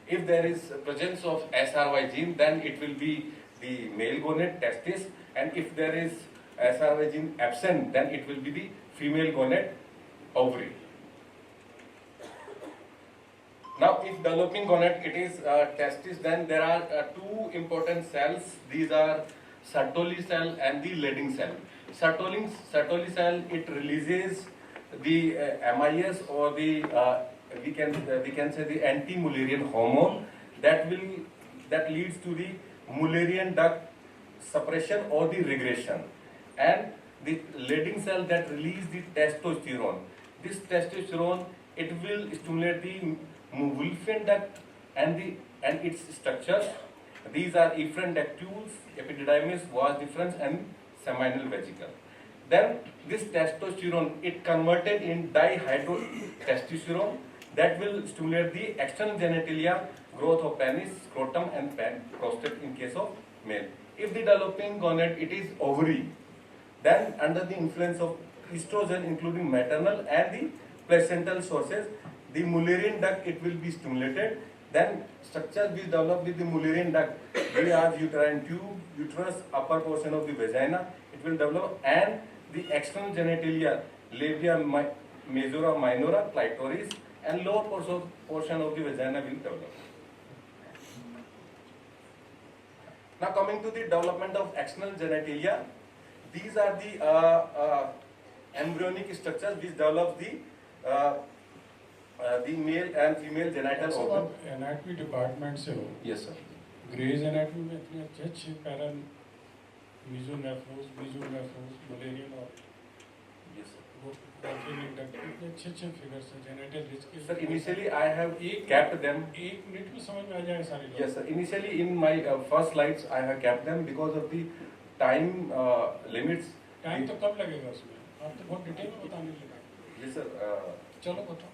If there is presence of SRY gene, then it will be the male gonad testis, and if there is SRY gene absent, then it will be the female gonad ovary. Now, if developing gonad it is testis, then there are two important cells. These are Sertoli cell and the Leydig cell. Sertoli cell, it releases the MIS or the we can say the anti-Mullerian hormone that leads to the Mullerian duct suppression or the regression, and the Leydig cell that release the testosterone. This testosterone, it will stimulate the Wolffian duct and its structures. These are efferent ductules, epididymis, vas deferens, and seminal vesicle. Then this testosterone, it converted in dihydrotestosterone that will stimulate the external genitalia, growth of penis, scrotum, and prostate in case of male. If the developing gonad it is ovary, then under the influence of estrogen, including maternal and the placental sources, the Mullerian duct it will be stimulated. Then structures will develop with the Mullerian duct, large uterine tube, uterus, upper portion of the vagina, it will develop, and the external genitalia, labia majora, minora, clitoris, and lower portion of the vagina will develop. Now coming to the development of external genitalia, these are the embryonic structures which develop the male and female genital organ. Anatomy department से हो. Yes, sir. Graze anatomy में इतने अच्छे अच्छे barren मीजोनेफ्रोज, Mullerian और Yes, sir. वो इतने अच्छे अच्छे फिगर्स हैं जेनेटल रिच के. Sir, initially I have kept them. एक मिनट में समझ में आ जाएगा सारी. Yes, sir. Initially in my first slides I have kept them because of the time limits. Time तो कब लगेगा उसमें? आप तो बहुत डिटेल में बताने लगे. Yes, sir. चलो बताओ.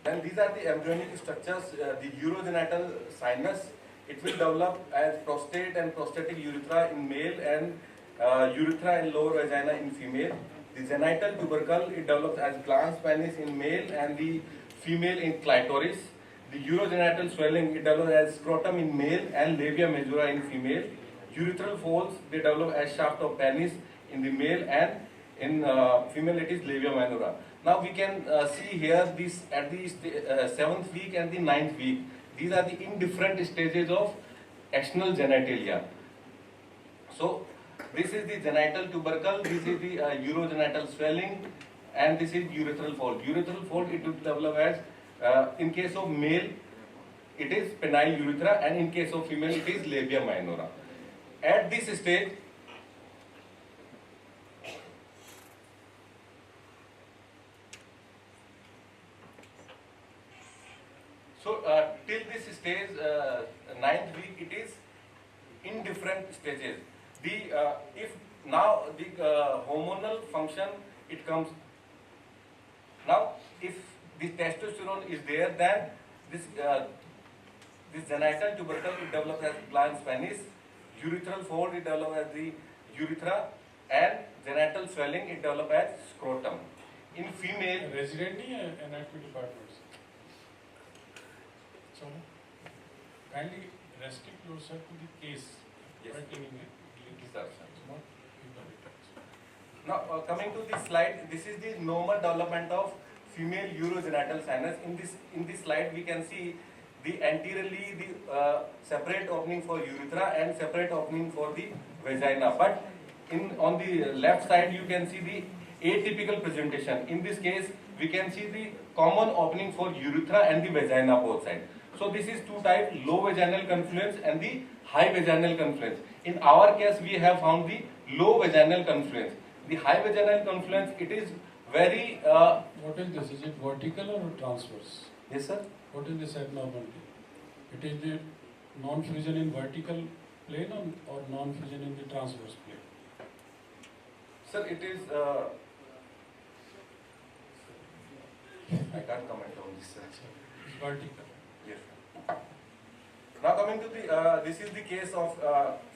Then these are the embryonic structures. The urogenital sinus, it will develop as prostate and prostatic urethra in male and urethra and lower vagina in female. The genital tubercle, it develops as glans penis in male and the female in clitoris. The urogenital swelling, it develops as scrotum in male and labia majora in female. Urethral folds, they develop as shaft of penis in the male and in female it is labia minora. Now we can see here this at the 7th week and the 9th week. These are the indifferent stages of external genitalia. So this is the genital tubercle, this is the urogenital swelling, and this is urethral fold. Urethral fold, it will develop as in case of male it is penile urethra and in case of female it is labia minora. At this stage, so till this stage, 9th week, it is in different stages. If now the hormonal function it comes. Now, if the testosterone is there, then this genital tubercle it develops as glans penis, urethral fold it develops as the urethra, and genital swelling it develops as scrotum. In female, resident नहीं है anatomy department से. चलो kindly restrict yourself to the case. Now coming to this slide, this is the normal development of female urogenital sinus. In this slide we can see the anteriorly the separate opening for urethra and separate opening for the vagina. But on the left side you can see the atypical presentation. In this case we can see the common opening for urethra and the vagina both sides. So this is two types, low vaginal confluence and the high vaginal confluence. In our case we have found the low vaginal confluence. The high vaginal confluence, it is very... what is this? Is it vertical or transverse? Yes, sir. What is this abnormality? It is the non-fusion in vertical plane or non-fusion in the transverse plane? Sir, it is... I can't comment on this, sir. It's vertical. Yes. Now coming to the... this is the case of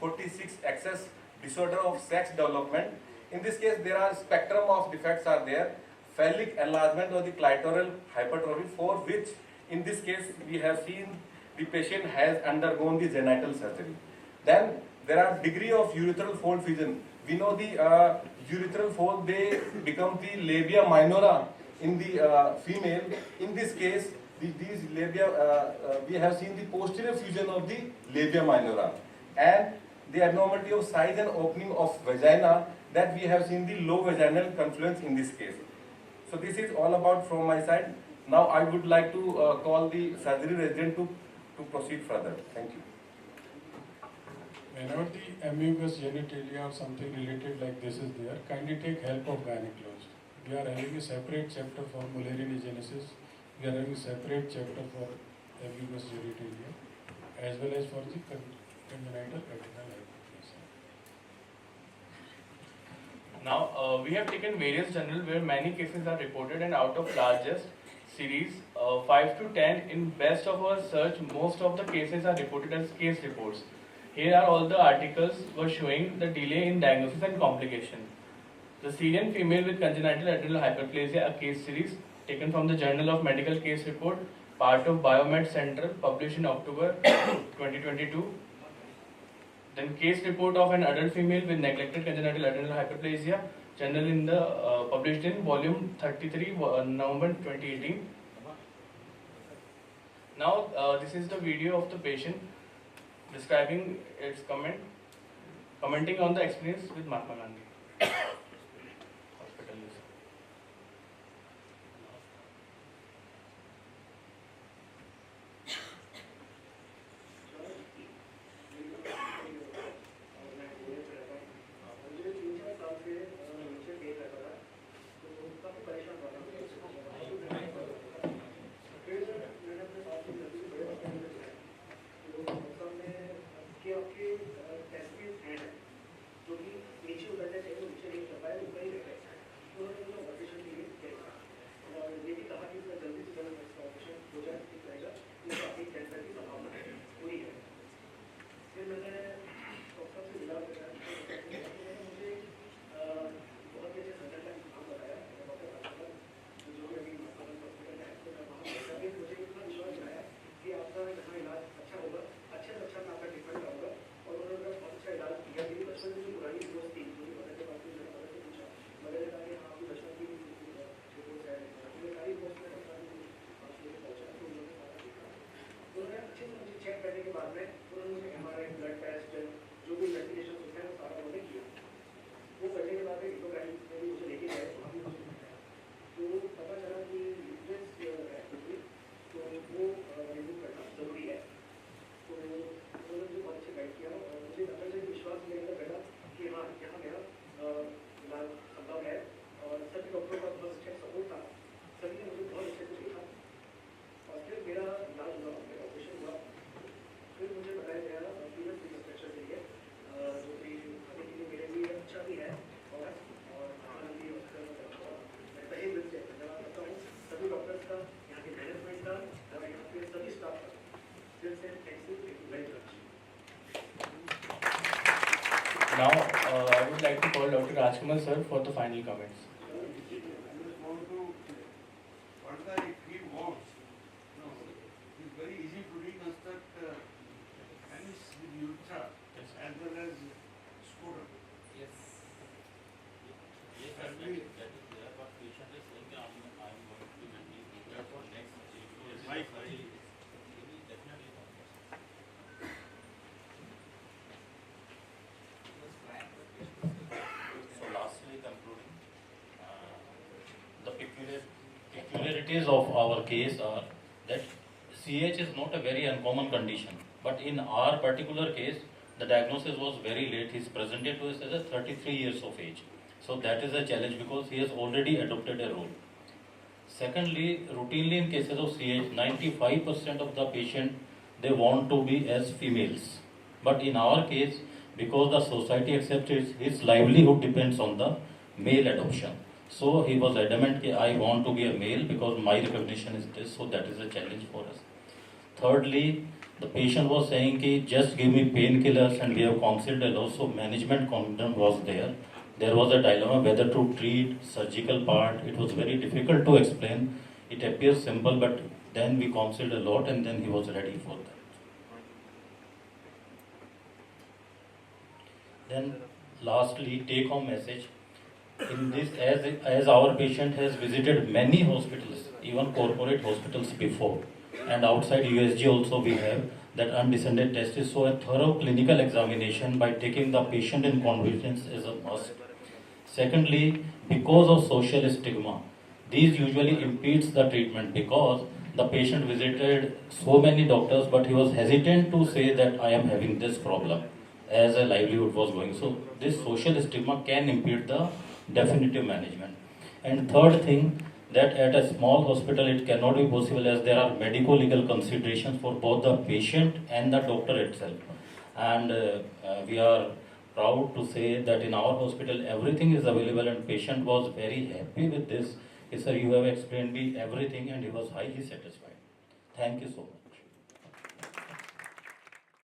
46XS disorder of sex development. In this case, there are spectrum of defects are there. Phallic enlargement or the clitoral hypertrophy, for which in this case we have seen the patient has undergone the genital surgery. Then there are degree of urethral fold fusion. We know the urethral fold, they become the labia minora in the female. In this case, these labia, we have seen the posterior fusion of the labia minora. And the abnormality of size and opening of vagina, that we have seen the low vaginal confluence in this case. So this is all about from my side. Now I would like to call the surgery resident to proceed further. Thank you. Whenever the ambiguous genitalia or something related like this is there, kindly take help of gynecology. We are having a separate chapter for Mullerian-Genesis. We are having a separate chapter for ambiguous genitalia, as well as for the congenital adrenal hyperplasia. Now, we have taken various journals where many cases are reported, and out of largest series, 5 to 10, in best of our search, most of the cases are reported as case reports. Here are all the articles were showing the delay in diagnosis and complication. The Syrian female with congenital adrenal hyperplasia, a case series taken from the Journal of Medical Case Report, part of Biomed Central, published in October 2022. Then case report of an adult female with neglected congenital adrenal hyperplasia, journal in the published in volume 33, November 2018. Now, this is the video of the patient describing its commenting on the experience with Mahatma Gandhi. Hospital use. Now, I would like to call Dr. Rajkumar sir for the final comments. Further, if he wants, it's very easy to reconstruct penis with urethra as well as scrotum. Yes. Yes, that is there, but patient is saying that I'm going to be prepared for next surgery. Definitely not. So lastly concluding, the peculiarities of our case are that CH is not a very uncommon condition, but in our particular case, the diagnosis was very late. He is presented to us as a 33 years of age. So that is a challenge because he has already adopted a role. Secondly, routinely in cases of CH, 95% of the patient, they want to be as females. But in our case, because the society accepts his livelihood depends on the male adoption. So he was adamant that I want to be a male because my recognition is this, so that is a challenge for us. Thirdly, the patient was saying ki just give me painkillers and we have considered a lot, so management confidence was there. There was a dilemma whether to treat surgical part. It was very difficult to explain. It appears simple, but then we considered a lot and then he was ready for that. Then lastly, take home message. In this, as our patient has visited many hospitals, even corporate hospitals before, and outside USG also we have that undescended test is, so a thorough clinical examination by taking the patient in confidence is a must. Secondly, because of social stigma, these usually impedes the treatment because the patient visited so many doctors but he was hesitant to say that I am having this problem as a livelihood was going. So this social stigma can impede the definitive management. And third thing, that at a small hospital it cannot be possible as there are medico-legal considerations for both the patient and the doctor itself. And we are proud to say that in our hospital everything is available and patient was very happy with this. He said, you have explained me everything, and he was highly satisfied. Thank you so much.